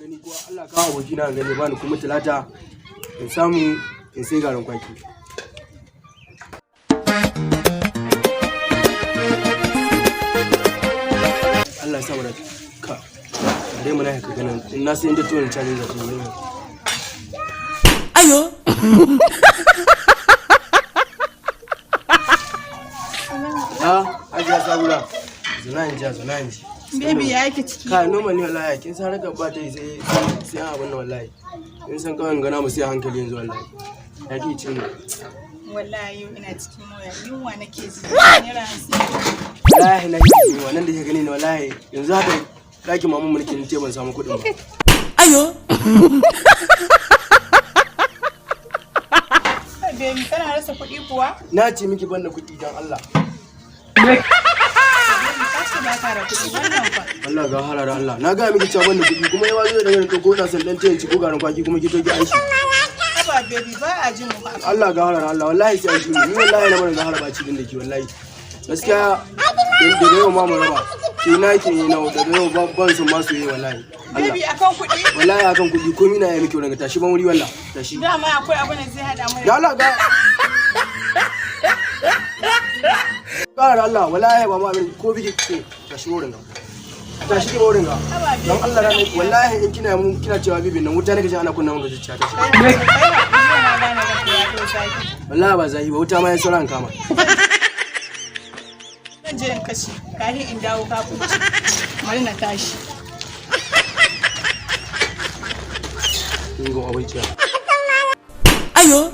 gani ko Allah kawo aboki na gani bani kuma talata in samu in sai garin kwaki. Allah ya sa mu da ka dai mun haka ganin in na sai inda tuwon challenge da ne. Ayo. Ajiya sabula. Zunanji. Baby ya yake ciki. Kai normal ne wallahi kin san raka ba ta yi sai abun nan wallahi. Kin san kawai gana mu sai hankali yanzu wallahi. Ya ki cin mu. Wallahi ina cikin moya yunwa nake ji. Wallahi na yi wannan da ke gani ne wallahi yanzu haka daki mamun mulki ne ban samu kuɗin ba. Ayo. Baby kana rasa kuɗi kuwa? Na ce miki banda kuɗi dan Allah. Allah ga halara Allah na ga miki cewa banda kuɗi kuma yawa zai daga ko na san dan tayin ci ko garin kwaki kuma ki to ki aishi. Aba baby ba a jin mu ba. Allah ga halara Allah wallahi sai an ji ni wallahi na mana ga haraba ci din da ki wallahi. Gaskiya da yau ma mu raba. Ki na ki ne na da yau ban su ma su yi wallahi. Baby akan kuɗi? Wallahi akan kuɗi komai na yi miki daga tashi ban wuri wallahi tashi. Dama akwai abin da zai hada mu. Ya Allah ga Ƙara Allah wallahi ba ma abin ko biki ce tashi wurin ga. Tashi ke wurin ga. Don Allah ran wallahi in kina cewa bibin nan wuta nake ji ana kunna mun zuciya ta. Wallahi ba zai ba wuta ma ya sauran kama. Zan je in kashi kafin in dawo kafin bari na tashi. Kin ga abin ciya. Ayo.